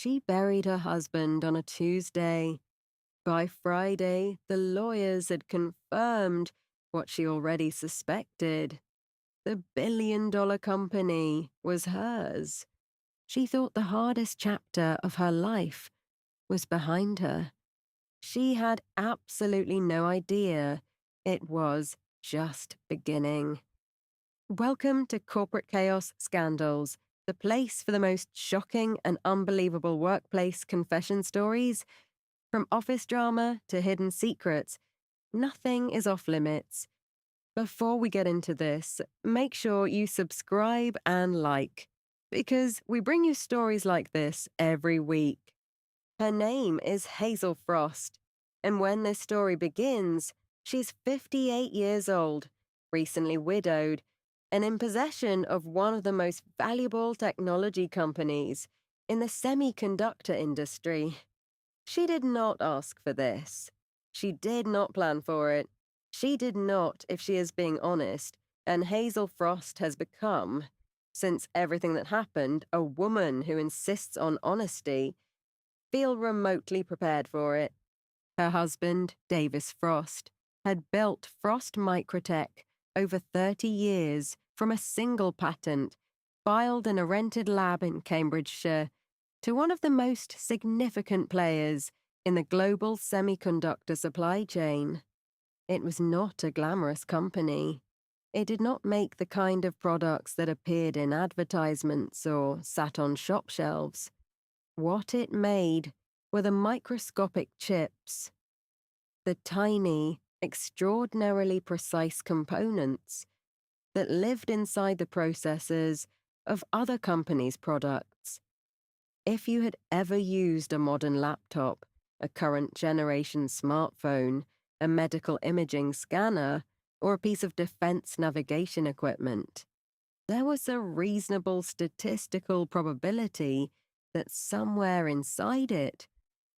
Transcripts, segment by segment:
She buried her husband on a Tuesday. By Friday, the lawyers had confirmed what she already suspected. The billion-dollar company was hers. She thought the hardest chapter of her life was behind her. She had absolutely no idea it was just beginning. Welcome to Corporate Chaos Scandals, the place for the most shocking and unbelievable workplace confession stories. From office drama to hidden secrets, nothing is off limits. Before we get into this, make sure you subscribe and like, because we bring you stories like this every week. Her name is Hazel Frost, and when this story begins, she's 58 years old, recently widowed, and in possession of one of the most valuable technology companies in the semiconductor industry. She did not ask for this. She did not plan for it. She did not, if she is being honest, and Hazel Frost has become, since everything that happened, a woman who insists on honesty, feel remotely prepared for it. Her husband, Davis Frost, had built Frost Microtech over 30 years from a single patent, filed in a rented lab in Cambridgeshire, to one of the most significant players in the global semiconductor supply chain. It was not a glamorous company. It did not make the kind of products that appeared in advertisements or sat on shop shelves. What it made were the microscopic chips, the tiny, extraordinarily precise components that lived inside the processors of other companies' products. If you had ever used a modern laptop, a current generation smartphone, a medical imaging scanner, or a piece of defense navigation equipment, there was a reasonable statistical probability that somewhere inside it,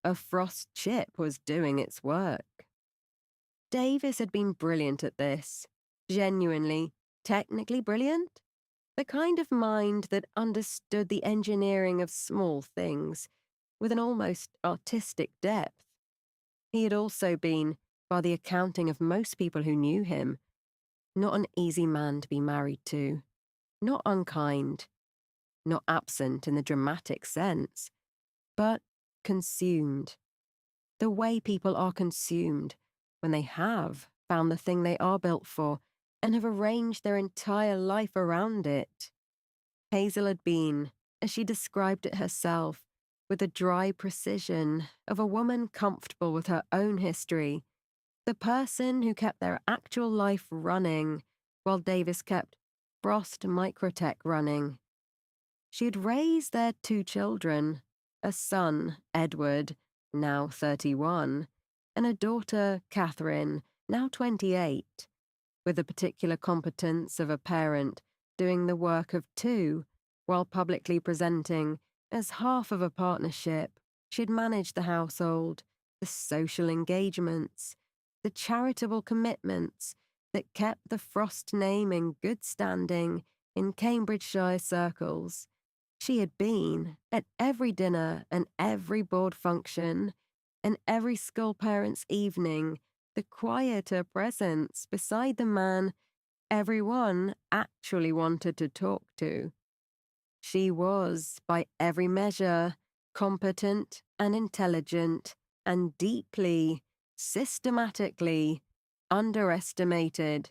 a Frost chip was doing its work. Davis had been brilliant at this. Genuinely, technically brilliant. The kind of mind that understood the engineering of small things with an almost artistic depth. He had also been, by the accounting of most people who knew him, not an easy man to be married to, not unkind, not absent in the dramatic sense, but consumed. The way people are consumed when they have found the thing they are built for and have arranged their entire life around it. Hazel had been, as she described it herself, with the dry precision of a woman comfortable with her own history, the person who kept their actual life running while Davis kept Frost Microtech running. She had raised their 2 children, a son, Edward, now 31, and a daughter, Catherine, now 28, with the particular competence of a parent doing the work of two while publicly presenting as half of a partnership. She'd managed the household, the social engagements, the charitable commitments that kept the Frost name in good standing in Cambridgeshire circles. She had been at every dinner and every board function and every school parents' evening, the quieter presence beside the man everyone actually wanted to talk to. She was, by every measure, competent and intelligent and deeply, systematically underestimated.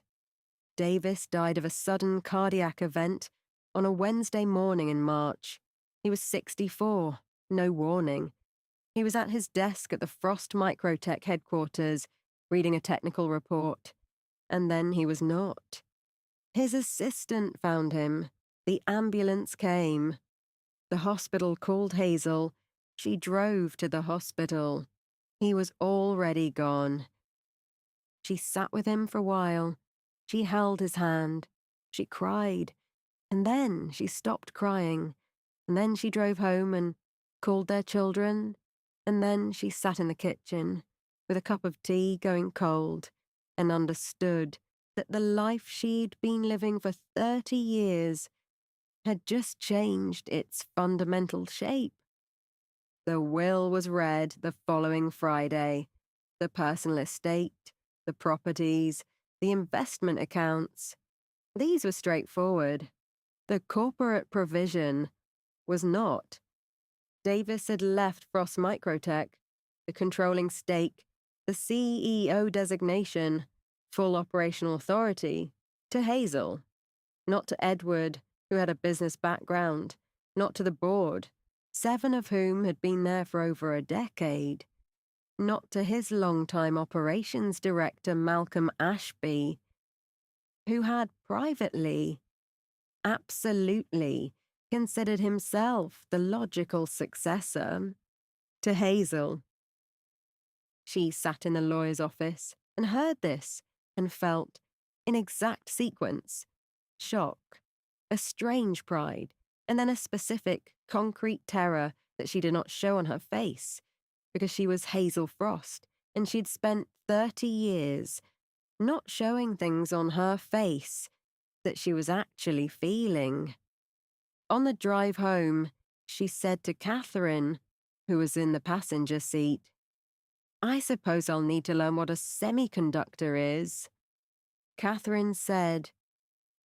Davis died of a sudden cardiac event on a Wednesday morning in March. He was 64, no warning. He was at his desk at the Frost Microtech headquarters, reading a technical report. And then he was not. His assistant found him. The ambulance came. The hospital called Hazel. She drove to the hospital. He was already gone. She sat with him for a while. She held his hand. She cried. And then she stopped crying. And then she drove home and called their children. And then she sat in the kitchen with a cup of tea going cold and understood that the life she'd been living for 30 years had just changed its fundamental shape. The will was read the following Friday. The personal estate, the properties, the investment accounts. These were straightforward. The corporate provision was not. Davis had left Frost Microtech, the controlling stake, the CEO designation, full operational authority, to Hazel, not to Edward, who had a business background, not to the board, 7 of whom had been there for over a decade, not to his longtime operations director, Malcolm Ashby, who had privately, absolutely, considered himself the logical successor, to Hazel. She sat in the lawyer's office and heard this and felt, in exact sequence, shock, a strange pride, and then a specific, concrete terror that she did not show on her face, because she was Hazel Frost, and she'd spent 30 years not showing things on her face that she was actually feeling. On the drive home, she said to Catherine, who was in the passenger seat, "I suppose I'll need to learn what a semiconductor is." Catherine said,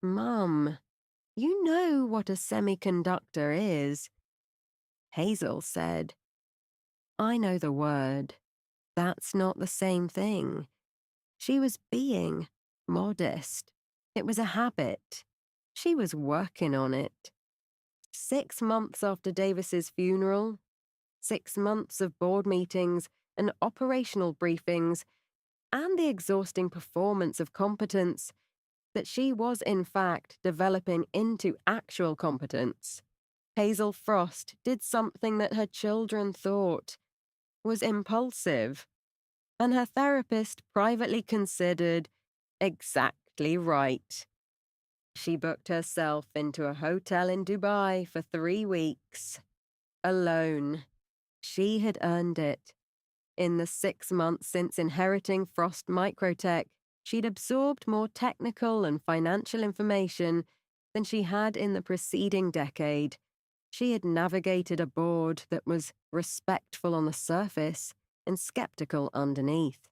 "Mum, you know what a semiconductor is." Hazel said, "I know the word. That's not the same thing." She was being modest. It was a habit. She was working on it. 6 months after Davis's funeral, 6 months of board meetings and operational briefings, and the exhausting performance of competence, that she was in fact developing into actual competence. Hazel Frost did something that her children thought was impulsive, and her therapist privately considered exactly right. She booked herself into a hotel in Dubai for 3 weeks. Alone. She had earned it. In the 6 months since inheriting Frost Microtech, she'd absorbed more technical and financial information than she had in the preceding decade. She had navigated a board that was respectful on the surface and skeptical underneath.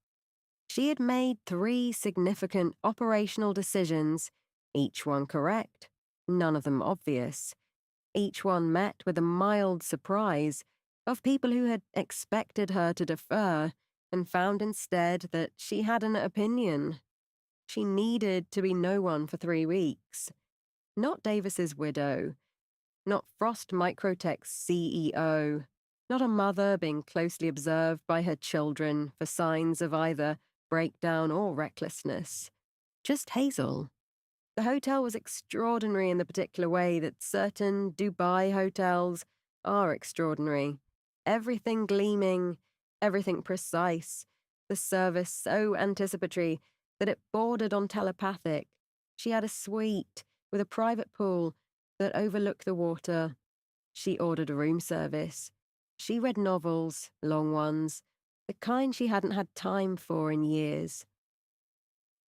She had made 3 significant operational decisions, each one correct, none of them obvious. Each one met with a mild surprise of people who had expected her to defer and found instead that she had an opinion. She needed to be no one for 3 weeks. Not Davis's widow. Not Frost Microtech's CEO. Not a mother being closely observed by her children for signs of either breakdown or recklessness. Just Hazel. The hotel was extraordinary in the particular way that certain Dubai hotels are extraordinary. Everything gleaming, everything precise, the service so anticipatory that it bordered on telepathic. She had a suite with a private pool that overlooked the water. She ordered a room service. She read novels, long ones, the kind she hadn't had time for in years.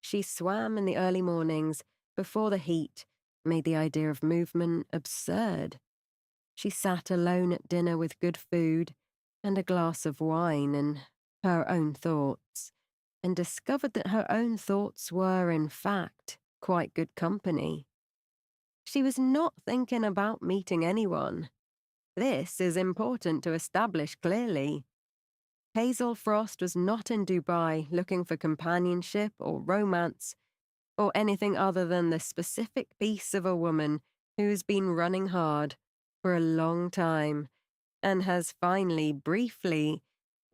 She swam in the early mornings before the heat made the idea of movement absurd. She sat alone at dinner with good food and a glass of wine and her own thoughts, and discovered that her own thoughts were, in fact, quite good company. She was not thinking about meeting anyone. This is important to establish clearly. Hazel Frost was not in Dubai looking for companionship or romance, or anything other than the specific piece of a woman who's been running hard for a long time and has finally, briefly,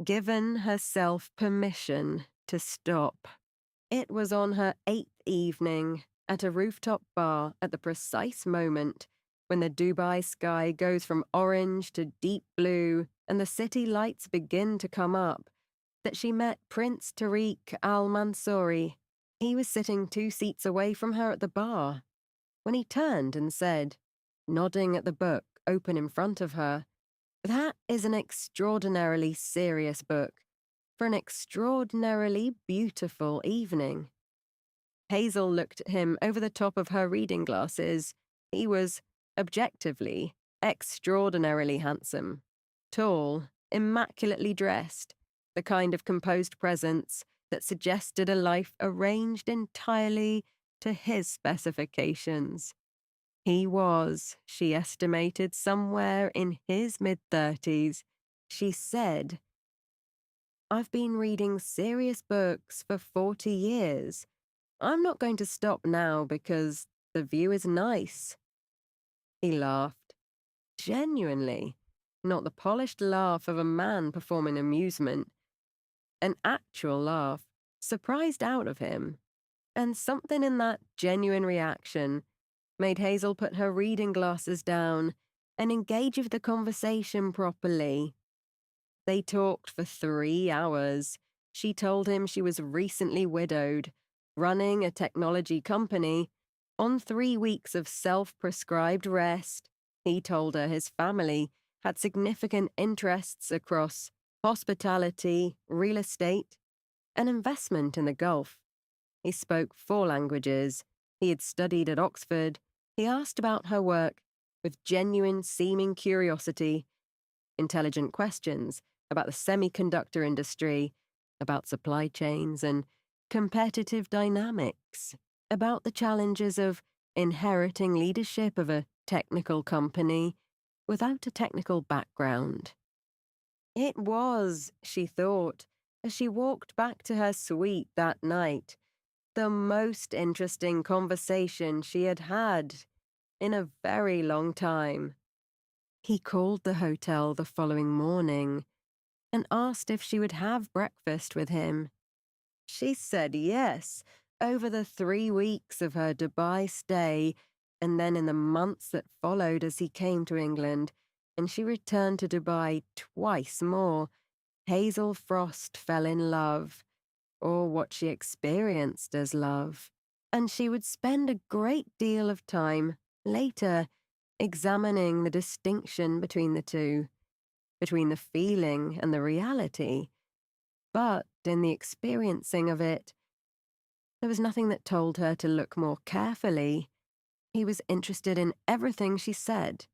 given herself permission to stop. It was on her 8th evening at a rooftop bar at the precise moment when the Dubai sky goes from orange to deep blue and the city lights begin to come up, that she met Prince Tariq al-Mansouri. He was sitting 2 seats away from her at the bar. When he turned and said, nodding at the book open in front of her, "That is an extraordinarily serious book for an extraordinarily beautiful evening." Hazel looked at him over the top of her reading glasses. He was, objectively, extraordinarily handsome. Tall, immaculately dressed, the kind of composed presence that suggested a life arranged entirely to his specifications. He was, she estimated, somewhere in his mid-30s. She said, "I've been reading serious books for 40 years. I'm not going to stop now because the view is nice." He laughed. Genuinely. Not the polished laugh of a man performing amusement. An actual laugh, surprised out of him. And something in that genuine reaction made Hazel put her reading glasses down and engage with the conversation properly. They talked for 3 hours. She told him she was recently widowed, running a technology company, on 3 weeks of self-prescribed rest. He told her his family had significant interests across hospitality, real estate, and investment in the Gulf. He spoke 4 languages. He had studied at Oxford. He asked about her work with genuine seeming curiosity, intelligent questions about the semiconductor industry, about supply chains and competitive dynamics, about the challenges of inheriting leadership of a technical company without a technical background. It was, she thought, as she walked back to her suite that night, the most interesting conversation she had had in a very long time. He called the hotel the following morning and asked if she would have breakfast with him. She said yes, over the 3 weeks of her Dubai stay, and then in the months that followed as he came to England, and she returned to Dubai twice more. Hazel Frost fell in love, or what she experienced as love, and she would spend a great deal of time later examining the distinction between the two, between the feeling and the reality. But in the experiencing of it, there was nothing that told her to look more carefully. He was interested in everything she said.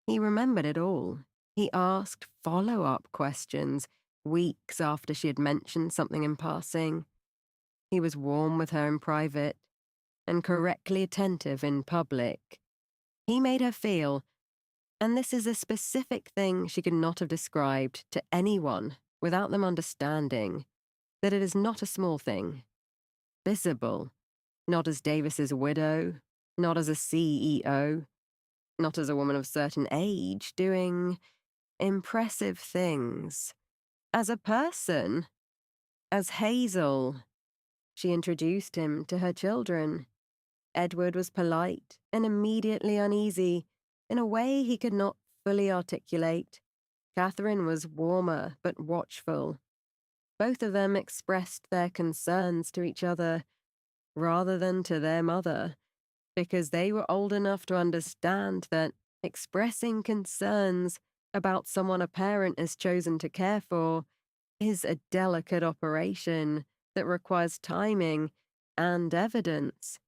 He remembered it all. He asked follow-up questions weeks after she had mentioned something in passing. He was warm with her in private and correctly attentive in public. He made her feel, and this is a specific thing she could not have described to anyone without them understanding, that it is not a small thing. Visible, not as Davis's widow, not as a CEO, not as a woman of certain age doing impressive things. As a person, as Hazel. She introduced him to her children. Edward was polite and immediately uneasy, in a way he could not fully articulate. Catherine was warmer but watchful. Both of them expressed their concerns to each other, rather than to their mother, because they were old enough to understand that expressing concerns about someone a parent has chosen to care for is a delicate operation that requires timing and evidence.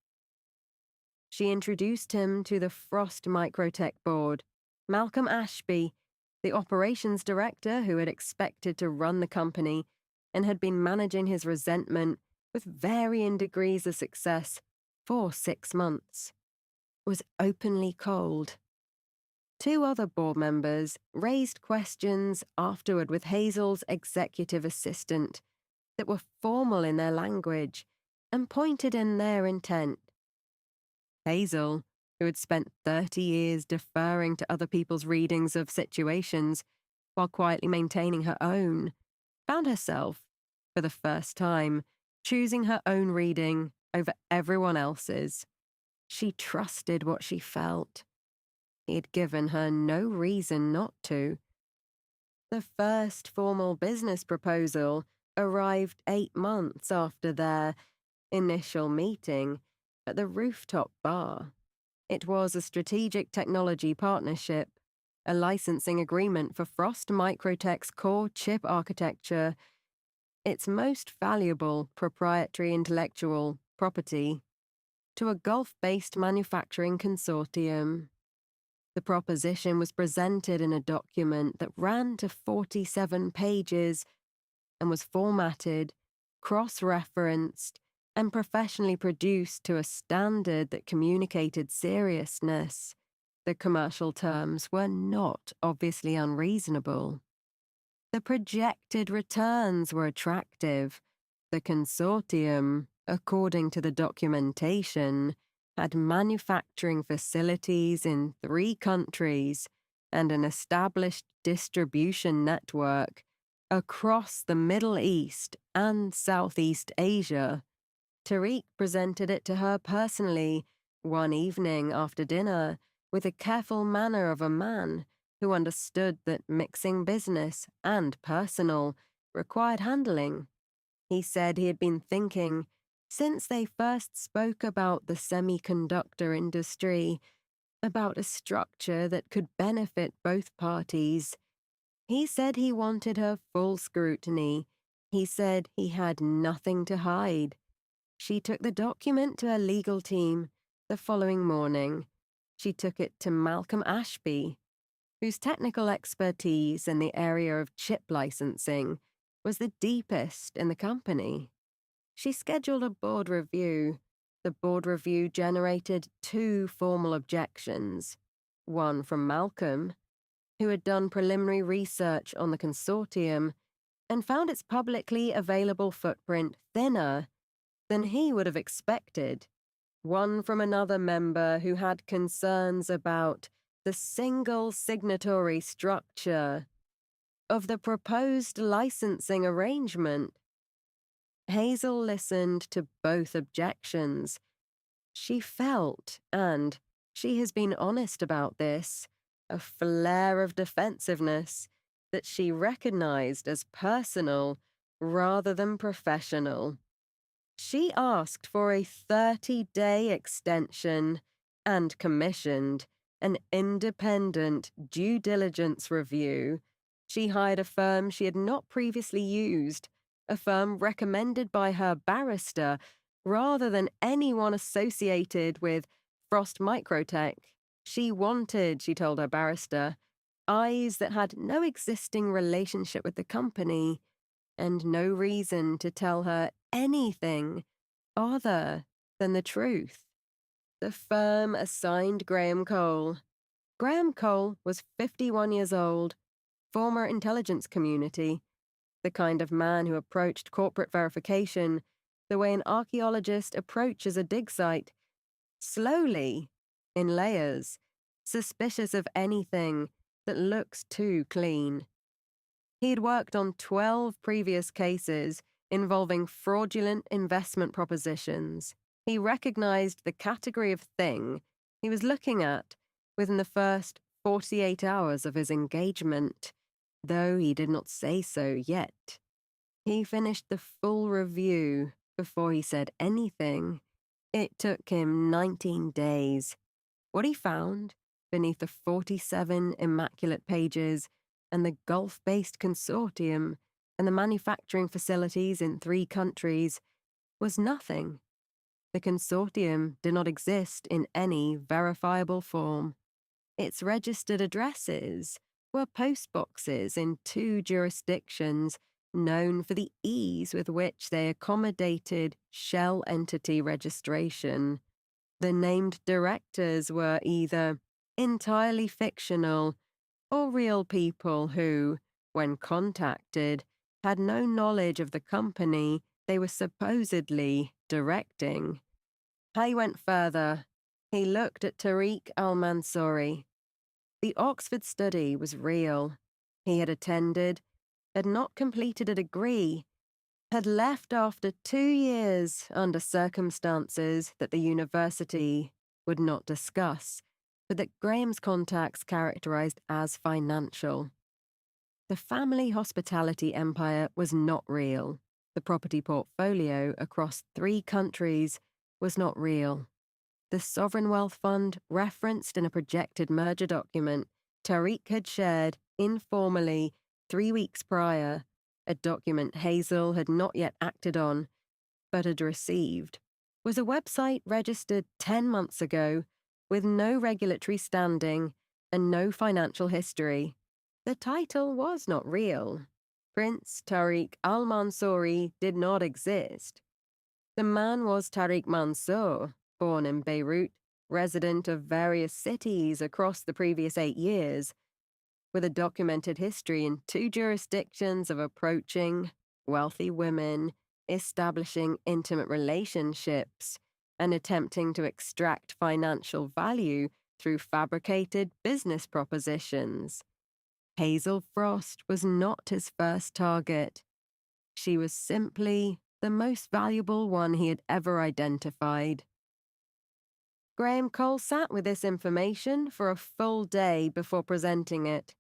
She introduced him to the Frost Microtech board, Malcolm Ashby, the operations director who had expected to run the company and had been managing his resentment with varying degrees of success for 6 months, was openly cold. 2 other board members raised questions afterward with Hazel's executive assistant that were formal in their language and pointed in their intent. Hazel, who had spent 30 years deferring to other people's readings of situations while quietly maintaining her own, found herself, for the first time, choosing her own reading over everyone else's. She trusted what she felt. He had given her no reason not to. The first formal business proposal arrived 8 months after their initial meeting at the rooftop bar. It was a strategic technology partnership, a licensing agreement for Frost Microtech's core chip architecture, its most valuable proprietary intellectual property, to a Gulf-based manufacturing consortium. The proposition was presented in a document that ran to 47 pages and was formatted, cross-referenced, and professionally produced to a standard that communicated seriousness. The commercial terms were not obviously unreasonable. The projected returns were attractive. The consortium, according to the documentation, had manufacturing facilities in 3 countries and an established distribution network across the Middle East and Southeast Asia. Tariq presented it to her personally one evening after dinner with the careful manner of a man who understood that mixing business and personal required handling. He said he had been thinking, since they first spoke about the semiconductor industry, about a structure that could benefit both parties. He said he wanted her full scrutiny. He said he had nothing to hide. She took the document to her legal team the following morning. She took it to Malcolm Ashby, whose technical expertise in the area of chip licensing was the deepest in the company. She scheduled a board review. The board review generated 2 formal objections, one from Malcolm, who had done preliminary research on the consortium and found its publicly available footprint thinner than he would have expected, one from another member who had concerns about the single signatory structure of the proposed licensing arrangement. Hazel listened to both objections. She felt, and she has been honest about this, a flare of defensiveness that she recognized as personal rather than professional. She asked for a 30-day extension and commissioned an independent due diligence review. She hired a firm she had not previously used, a firm recommended by her barrister rather than anyone associated with Frost Microtech. She wanted, she told her barrister, eyes that had no existing relationship with the company and no reason to tell her anything other than the truth. The firm assigned Graham Cole. Graham Cole was 51 years old, former intelligence community, the kind of man who approached corporate verification the way an archaeologist approaches a dig site, slowly, in layers, suspicious of anything that looks too clean. He had worked on 12 previous cases involving fraudulent investment propositions. He recognized the category of thing he was looking at within the first 48 hours of his engagement, though he did not say so yet. He finished the full review before he said anything. It took him 19 days. What he found beneath the 47 immaculate pages and the Gulf-based consortium and the manufacturing facilities in 3 countries was nothing. The consortium did not exist in any verifiable form. Its registered addresses were postboxes in 2 jurisdictions known for the ease with which they accommodated shell entity registration. The named directors were either entirely fictional or real people who, when contacted, had no knowledge of the company they were supposedly directing. He went further. He looked at Tariq al-Mansouri. The Oxford study was real. He had attended, had not completed a degree, had left after 2 years under circumstances that the university would not discuss, but that Graham's contacts characterized as financial. The family hospitality empire was not real. The property portfolio across 3 countries was not real. The sovereign wealth fund referenced in a projected merger document Tariq had shared informally 3 weeks prior, a document Hazel had not yet acted on, but had received, was a website registered 10 months ago with no regulatory standing and no financial history. The title was not real. Prince Tariq al-Mansouri did not exist. The man was Tariq Mansour, born in Beirut, resident of various cities across the previous 8 years, with a documented history in 2 jurisdictions of approaching wealthy women, establishing intimate relationships, and attempting to extract financial value through fabricated business propositions. Hazel Frost was not his first target. She was simply the most valuable one he had ever identified. Graham Cole sat with this information for a full day before presenting it.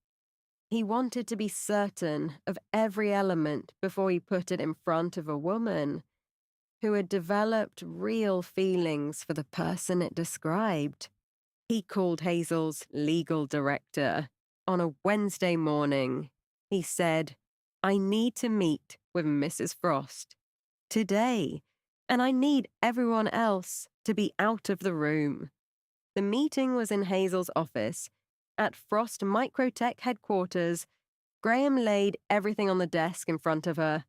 He wanted to be certain of every element before he put it in front of a woman who had developed real feelings for the person it described. He called Hazel's legal director on a Wednesday morning. He said, "I need to meet with Mrs. Frost today, and I need everyone else to be out of the room." The meeting was in Hazel's office. At Frost Microtech headquarters, Graham laid everything on the desk in front of her,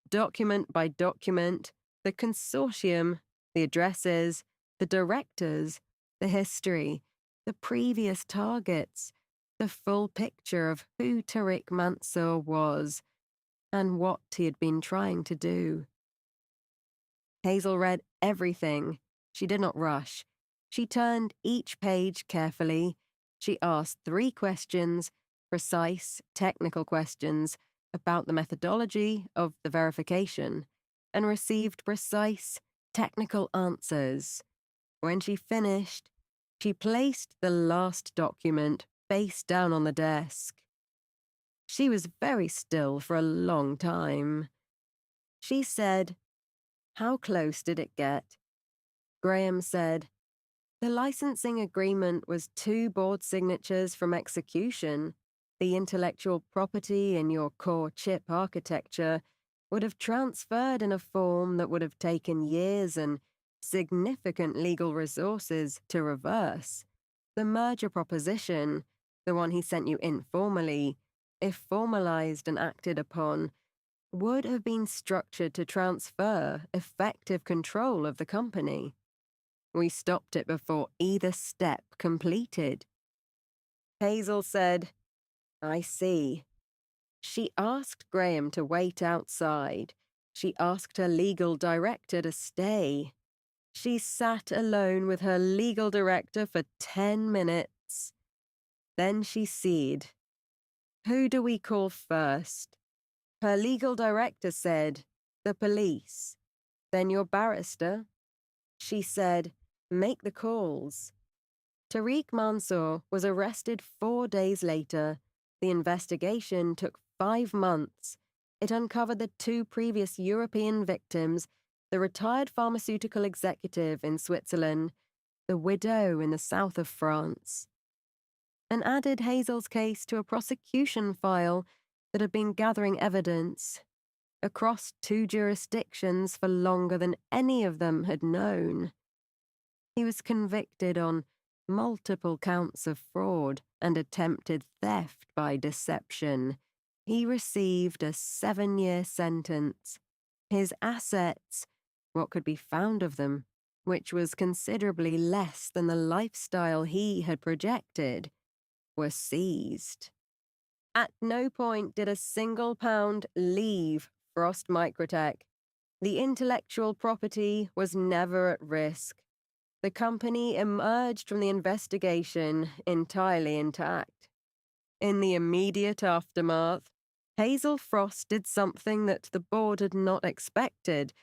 document by document, the consortium, the addresses, the directors, the history, the previous targets, the full picture of who Tariq Mansour was and what he had been trying to do. Hazel read everything. She did not rush. She turned each page carefully. She asked 3 questions, precise, technical questions, about the methodology of the verification, and received precise, technical answers. When she finished, she placed the last document face down on the desk. She was very still for a long time. She said, "How close did it get?" Graham said, "The licensing agreement was 2 board signatures from execution. The intellectual property in your core chip architecture would have transferred in a form that would have taken years and significant legal resources to reverse. The merger proposition, the one he sent you informally, if formalized and acted upon, would have been structured to transfer effective control of the company. We stopped it before either step completed." Hazel said, "I see." She asked Graham to wait outside. She asked her legal director to stay. She sat alone with her legal director for 10 minutes. Then she said, "Who do we call first?" Her legal director said, "The police." "Then your barrister?" She said, "Make the calls." Tariq Mansour was arrested 4 days later. The investigation took 5 months. It uncovered the 2 previous European victims, the retired pharmaceutical executive in Switzerland, the widow in the south of France, and added Hazel's case to a prosecution file that had been gathering evidence across 2 jurisdictions for longer than any of them had known. He was convicted on multiple counts of fraud and attempted theft by deception. He received a 7-year sentence. His assets, what could be found of them, which was considerably less than the lifestyle he had projected, were seized. At no point did a single pound leave Frost Microtech. The intellectual property was never at risk. The company emerged from the investigation entirely intact. In the immediate aftermath, Hazel Frost did something that the board had not expected,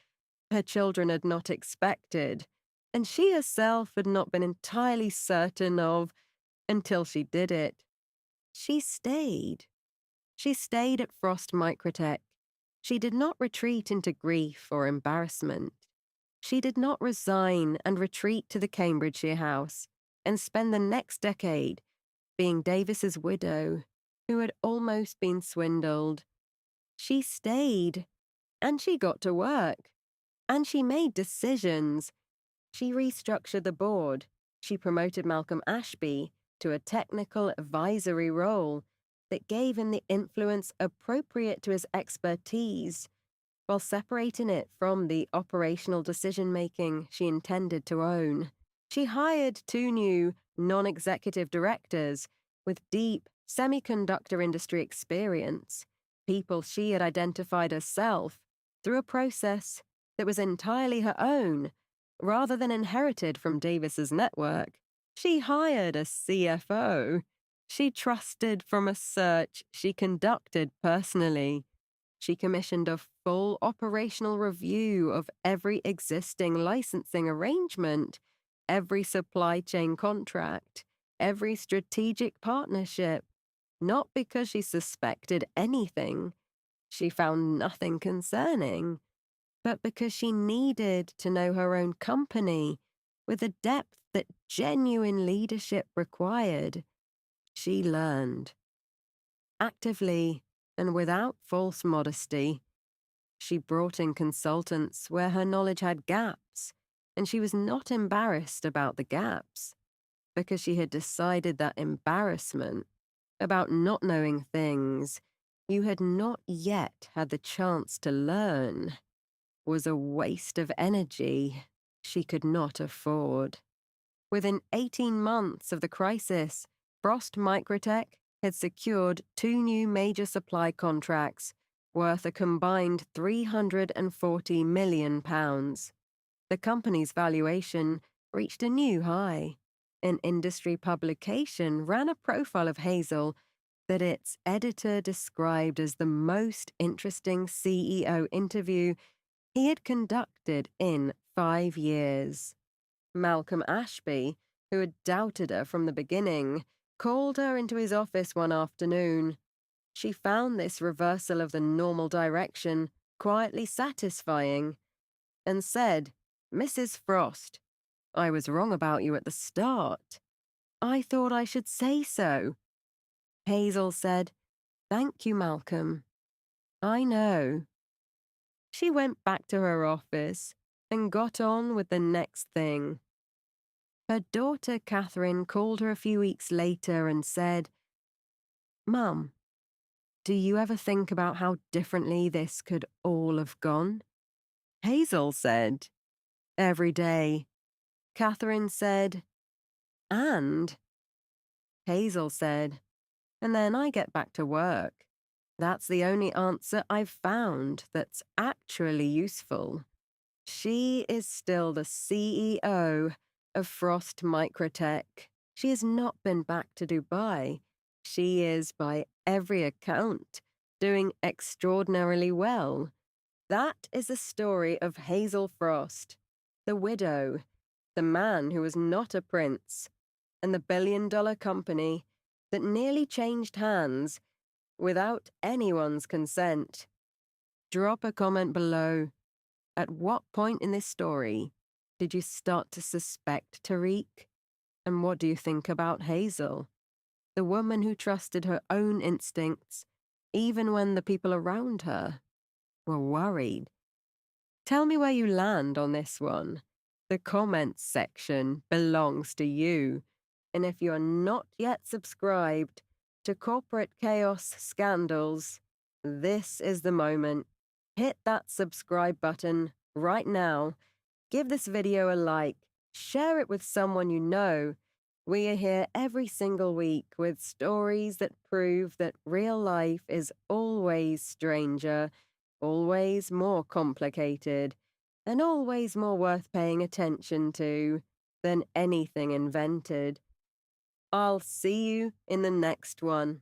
her children had not expected, and she herself had not been entirely certain of until she did it. She stayed. She stayed at Frost Microtech. She did not retreat into grief or embarrassment. She did not resign and retreat to the Cambridgeshire house and spend the next decade being Davis's widow, who had almost been swindled. She stayed, and she got to work, and she made decisions. She restructured the board. She promoted Malcolm Ashby. to a technical advisory role that gave him the influence appropriate to his expertise, while separating it from the operational decision-making she intended to own. She hired two new non-executive directors with deep semiconductor industry experience, people she had identified herself through a process that was entirely her own, rather than inherited from Davis's network. She hired a CFO she trusted from a search she conducted personally. She commissioned a full operational review of every existing licensing arrangement, every supply chain contract, every strategic partnership, not because she suspected anything, she found nothing concerning, but because she needed to know her own company with the depth that genuine leadership required. She learned. Actively and without false modesty, she brought in consultants where her knowledge had gaps, and she was not embarrassed about the gaps, because she had decided that embarrassment about not knowing things you had not yet had the chance to learn was a waste of energy she could not afford. Within 18 months of the crisis, Frost Microtech had secured two new major supply contracts worth a combined £340 million. The company's valuation reached a new high. An industry publication ran a profile of Hazel that its editor described as the most interesting CEO interview he had conducted in 5 years. Malcolm Ashby, who had doubted her from the beginning, called her into his office one afternoon. She found this reversal of the normal direction quietly satisfying and said, "Mrs. Frost, I was wrong about you at the start. I thought I should say so." Hazel said, "Thank you, Malcolm. I know." She went back to her office and got on with the next thing. Her daughter Catherine called her a few weeks later and said, "Mum, do you ever think about how differently this could all have gone?" Hazel said, "Every day." Catherine said, "And?" Hazel said, "And then I get back to work. That's the only answer I've found that's actually useful." She is still the CEO of Frost Microtech. She has not been back to Dubai. She is, by every account, doing extraordinarily well. That is the story of Hazel Frost, the widow, the man who was not a prince, and the billion-dollar company that nearly changed hands without anyone's consent. Drop a comment below. At what point in this story did you start to suspect Tariq? And what do you think about Hazel, the woman who trusted her own instincts, even when the people around her were worried? Tell me where you land on this one. The comments section belongs to you. And if you're not yet subscribed to Corporate Chaos Scandals, this is the moment. Hit that subscribe button right now. Give this video a like. Share it with someone you know. We are here every single week with stories that prove that real life is always stranger, always more complicated, and always more worth paying attention to than anything invented. I'll see you in the next one.